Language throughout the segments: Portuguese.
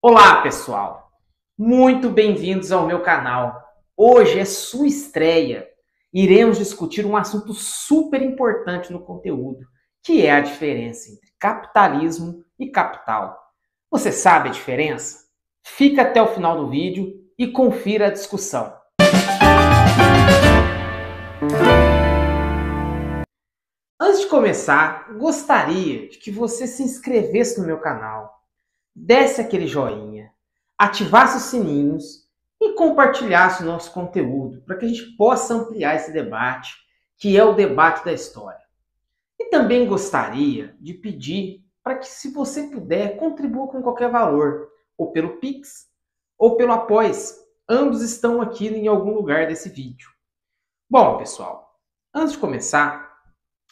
Olá, pessoal! Muito bem-vindos ao meu canal. Hoje é sua estreia. Iremos discutir um assunto super importante no conteúdo, que é a diferença entre capitalismo e capital. Você sabe a diferença? Fica até o final do vídeo e confira a discussão. Antes de começar, gostaria de que você se inscrevesse no meu canal, desse aquele joinha, ativasse os sininhos e compartilhasse o nosso conteúdo para que a gente possa ampliar esse debate, que é o debate da história. E também gostaria de pedir para que, se você puder, contribua com qualquer valor, ou pelo Pix, ou pelo Apoia-se. Ambos estão aqui em algum lugar desse vídeo. Bom, pessoal, antes de começar,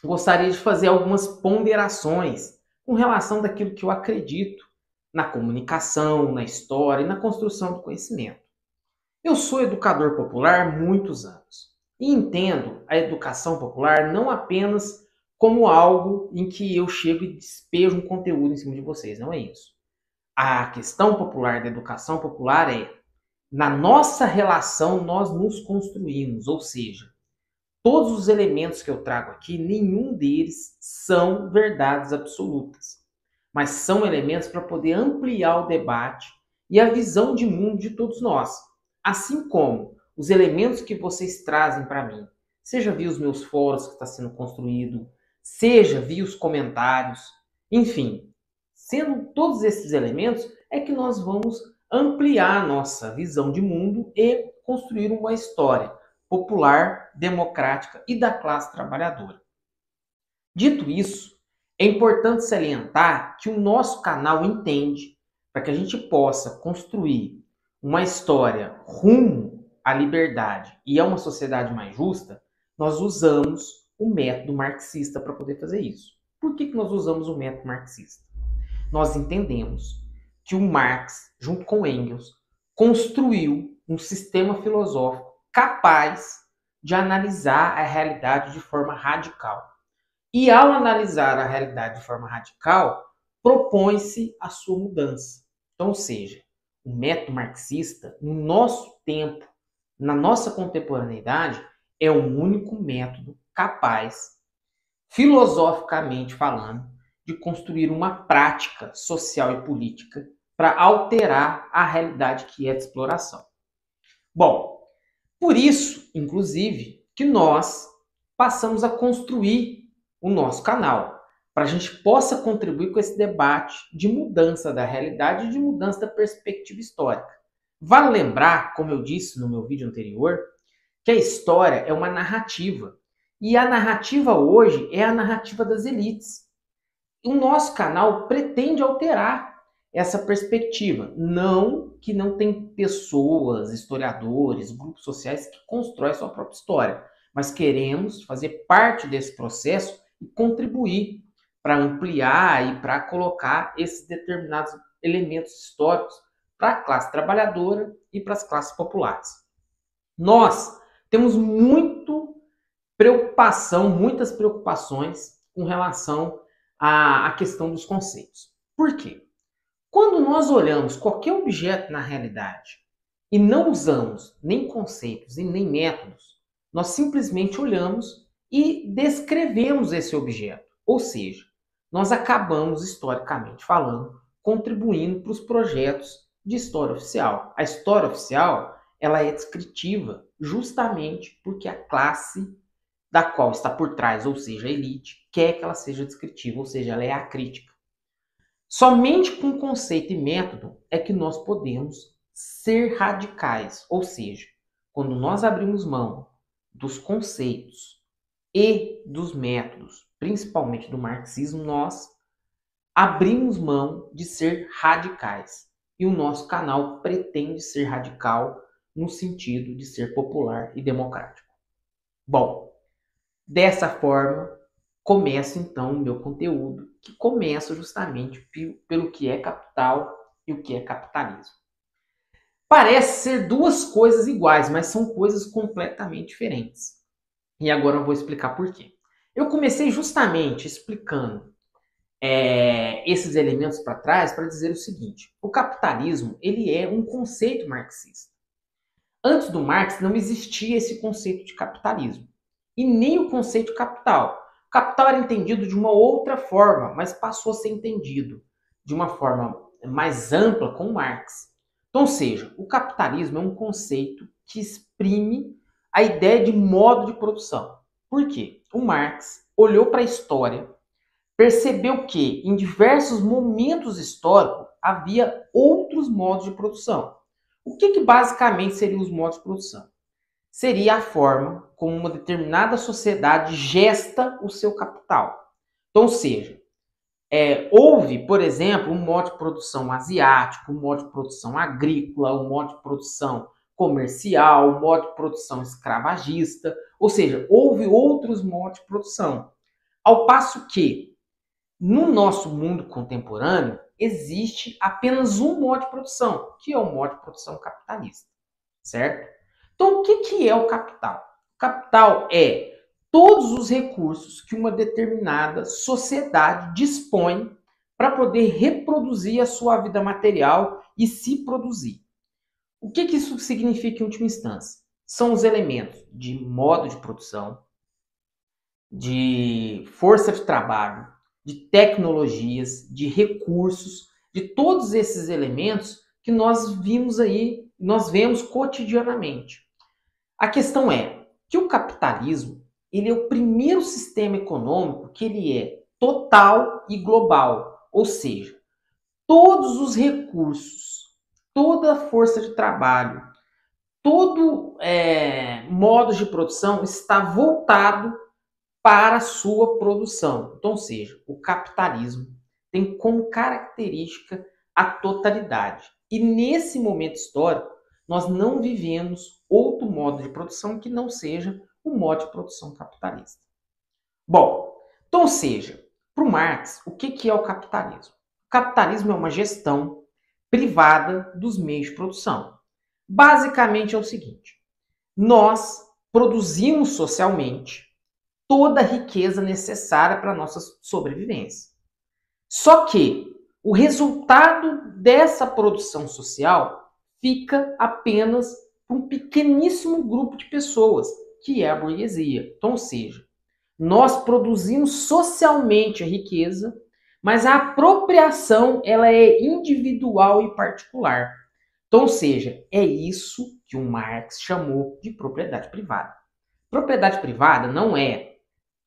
gostaria de fazer algumas ponderações com relação daquilo que eu acredito na comunicação, na história e na construção do conhecimento. Eu sou educador popular há muitos anos e entendo a educação popular não apenas como algo em que eu chego e despejo um conteúdo em cima de vocês, não é isso. A questão popular da educação popular é, na nossa relação nós nos construímos, ou seja, todos os elementos que eu trago aqui, nenhum deles são verdades absolutas, mas são elementos para poder ampliar o debate e a visão de mundo de todos nós. Assim como os elementos que vocês trazem para mim, seja via os meus fóruns que está sendo construído, seja via os comentários, enfim, sendo todos esses elementos, é que nós vamos ampliar a nossa visão de mundo e construir uma história popular, democrática e da classe trabalhadora. Dito isso, é importante salientar que o nosso canal entende, para que a gente possa construir uma história rumo à liberdade e a uma sociedade mais justa, nós usamos o método marxista para poder fazer isso. Por que nós usamos o método marxista? Nós entendemos que o Marx, junto com Engels, construiu um sistema filosófico capaz de analisar a realidade de forma radical. E ao analisar a realidade de forma radical, propõe-se a sua mudança. Então, ou seja, o método marxista, no nosso tempo, na nossa contemporaneidade, é o único método capaz, filosoficamente falando, de construir uma prática social e política para alterar a realidade que é de exploração. Bom, por isso, inclusive, que nós passamos a construir o nosso canal, para a gente possa contribuir com esse debate de mudança da realidade e de mudança da perspectiva histórica. Vale lembrar, como eu disse no meu vídeo anterior, que a história é uma narrativa. E a narrativa hoje é a narrativa das elites. O nosso canal pretende alterar essa perspectiva. Não que não tem pessoas, historiadores, grupos sociais que constroem sua própria história, mas queremos fazer parte desse processo e contribuir para ampliar e para colocar esses determinados elementos históricos para a classe trabalhadora e para as classes populares. Nós temos muitas preocupações com relação à questão dos conceitos. Por quê? Quando nós olhamos qualquer objeto na realidade e não usamos nem conceitos e nem métodos, nós simplesmente olhamos e descrevemos esse objeto. Ou seja, nós acabamos, historicamente falando, contribuindo para os projetos de história oficial. A história oficial, ela é descritiva justamente porque a classe da qual está por trás, ou seja, a elite, quer que ela seja descritiva, ou seja, ela é acrítica. Somente com conceito e método é que nós podemos ser radicais, ou seja, quando nós abrimos mão dos conceitos e dos métodos, principalmente do marxismo, nós abrimos mão de ser radicais. E o nosso canal pretende ser radical no sentido de ser popular e democrático. Bom, dessa forma, começa então o meu conteúdo, que começa justamente pelo que é capital e o que é capitalismo. Parece ser duas coisas iguais, mas são coisas completamente diferentes. E agora eu vou explicar por quê. Eu comecei justamente explicando esses elementos para trás para dizer o seguinte: o capitalismo ele é um conceito marxista. Antes do Marx não existia esse conceito de capitalismo e nem o conceito de capital. O capital era entendido de uma outra forma, mas passou a ser entendido de uma forma mais ampla com Marx. Então, ou seja, o capitalismo é um conceito que exprime a ideia de modo de produção. Por quê? O Marx olhou para a história, percebeu que em diversos momentos históricos havia outros modos de produção. O que basicamente seriam os modos de produção? Seria a forma como uma determinada sociedade gesta o seu capital. Então, ou seja, houve, por exemplo, um modo de produção asiático, um modo de produção agrícola, um modo de produção comercial, um modo de produção escravagista, ou seja, houve outros modos de produção. Ao passo que, no nosso mundo contemporâneo, existe apenas um modo de produção, que é o modo de produção capitalista, certo? Então, o que é o capital? O capital é todos os recursos que uma determinada sociedade dispõe para poder reproduzir a sua vida material e se produzir. O que isso significa em última instância? São os elementos de modo de produção, de força de trabalho, de tecnologias, de recursos, de todos esses elementos que nós vemos cotidianamente. A questão é que o capitalismo, ele é o primeiro sistema econômico que ele é total e global, ou seja, todos os recursos, toda a força de trabalho, todo modo de produção está voltado para a sua produção. Então, ou seja, o capitalismo tem como característica a totalidade. E nesse momento histórico, nós não vivemos outro modo de produção que não seja o modo de produção capitalista. Bom, então, ou seja, para o Marx, o que é o capitalismo? O capitalismo é uma gestão privada dos meios de produção. Basicamente é o seguinte: nós produzimos socialmente toda a riqueza necessária para a nossa sobrevivência. Só que o resultado dessa produção social fica apenas para um pequeníssimo grupo de pessoas, que é a burguesia. Então, ou seja, nós produzimos socialmente a riqueza, mas a apropriação ela é individual e particular. Então, ou seja, é isso que o Marx chamou de propriedade privada. Propriedade privada não é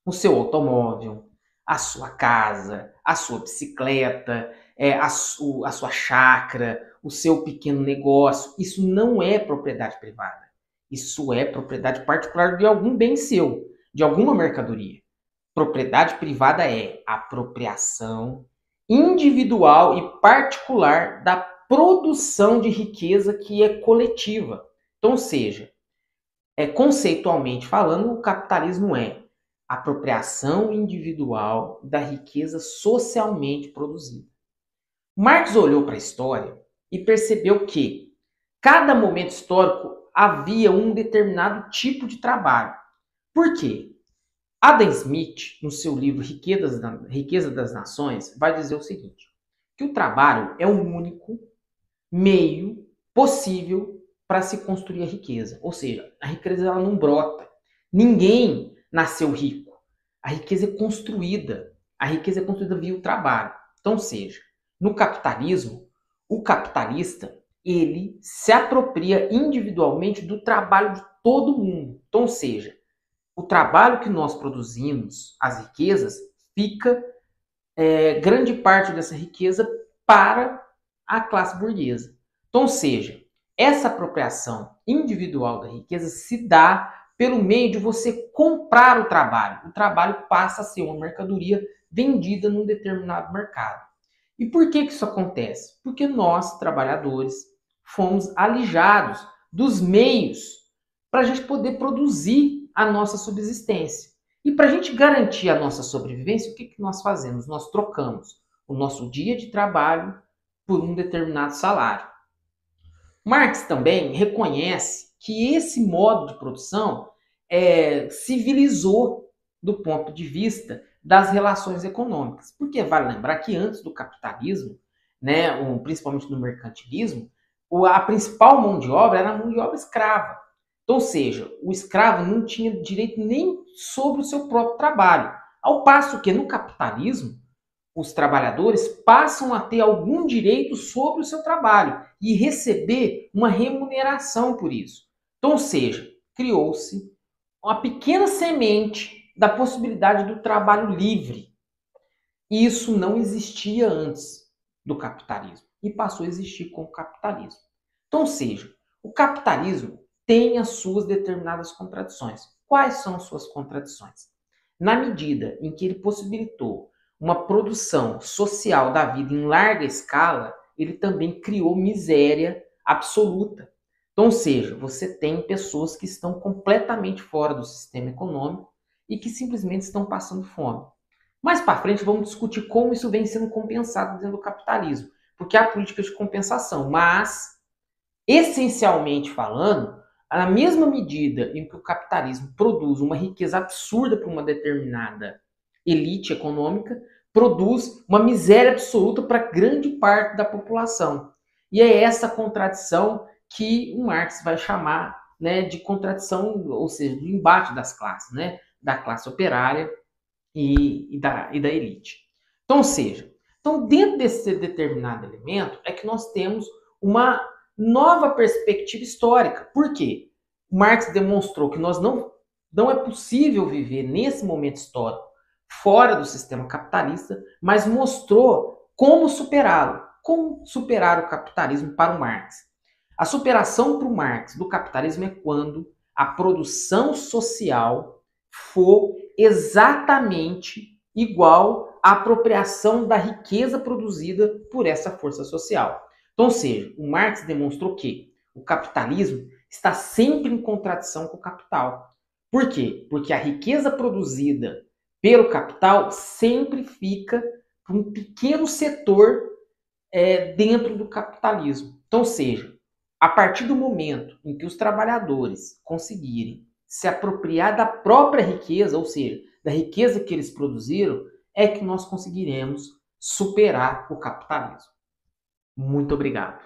o seu automóvel, a sua casa, a sua bicicleta, a sua chácara, o seu pequeno negócio. Isso não é propriedade privada. Isso é propriedade particular de algum bem seu, de alguma mercadoria. Propriedade privada é apropriação individual e particular da produção de riqueza que é coletiva. Então, ou seja, conceitualmente falando, o capitalismo é apropriação individual da riqueza socialmente produzida. Marx olhou para a história e percebeu que cada momento histórico havia um determinado tipo de trabalho. Por quê? Adam Smith, no seu livro Riqueza das Nações, vai dizer o seguinte: que o trabalho é o único meio possível para se construir a riqueza. Ou seja, a riqueza ela não brota. Ninguém nasceu rico. A riqueza é construída. A riqueza é construída via o trabalho. Então, ou seja, no capitalismo, o capitalista ele se apropria individualmente do trabalho de todo mundo. Então, ou seja, o trabalho que nós produzimos, as riquezas, fica grande parte dessa riqueza para a classe burguesa. Então, ou seja, essa apropriação individual da riqueza se dá pelo meio de você comprar o trabalho. O trabalho passa a ser uma mercadoria vendida num determinado mercado. E por que isso acontece? Porque nós, trabalhadores, fomos alijados dos meios para a gente poder produzir a nossa subsistência. E para a gente garantir a nossa sobrevivência, o que nós fazemos? Nós trocamos o nosso dia de trabalho por um determinado salário. Marx também reconhece que esse modo de produção civilizou do ponto de vista das relações econômicas. Porque vale lembrar que antes do capitalismo, né, principalmente no mercantilismo, a principal mão de obra era a mão de obra escrava. Então, ou seja, o escravo não tinha direito nem sobre o seu próprio trabalho. Ao passo que no capitalismo, os trabalhadores passam a ter algum direito sobre o seu trabalho e receber uma remuneração por isso. Então, ou seja, criou-se uma pequena semente da possibilidade do trabalho livre. E isso não existia antes do capitalismo e passou a existir com o capitalismo. Então, ou seja, o capitalismo tem as suas determinadas contradições. Quais são as suas contradições? Na medida em que ele possibilitou uma produção social da vida em larga escala, ele também criou miséria absoluta. Então, ou seja, você tem pessoas que estão completamente fora do sistema econômico e que simplesmente estão passando fome. Mais para frente vamos discutir como isso vem sendo compensado dentro do capitalismo, porque há políticas de compensação, mas essencialmente falando, na mesma medida em que o capitalismo produz uma riqueza absurda para uma determinada elite econômica, produz uma miséria absoluta para grande parte da população. E é essa contradição que o Marx vai chamar, né, de contradição, ou seja, do embate das classes, né, da classe operária e da elite. Então, ou seja, dentro desse determinado elemento é que nós temos uma nova perspectiva histórica. Por quê? Marx demonstrou que não é possível viver nesse momento histórico fora do sistema capitalista, mas mostrou como superá-lo. Como superar o capitalismo para o Marx? A superação para o Marx do capitalismo é quando a produção social for exatamente igual à apropriação da riqueza produzida por essa força social. Então, ou seja, o Marx demonstrou que o capitalismo está sempre em contradição com o capital. Por quê? Porque a riqueza produzida pelo capital sempre fica para um pequeno setor dentro do capitalismo. Então, ou seja, a partir do momento em que os trabalhadores conseguirem se apropriar da própria riqueza, ou seja, da riqueza que eles produziram, é que nós conseguiremos superar o capitalismo. Muito obrigado.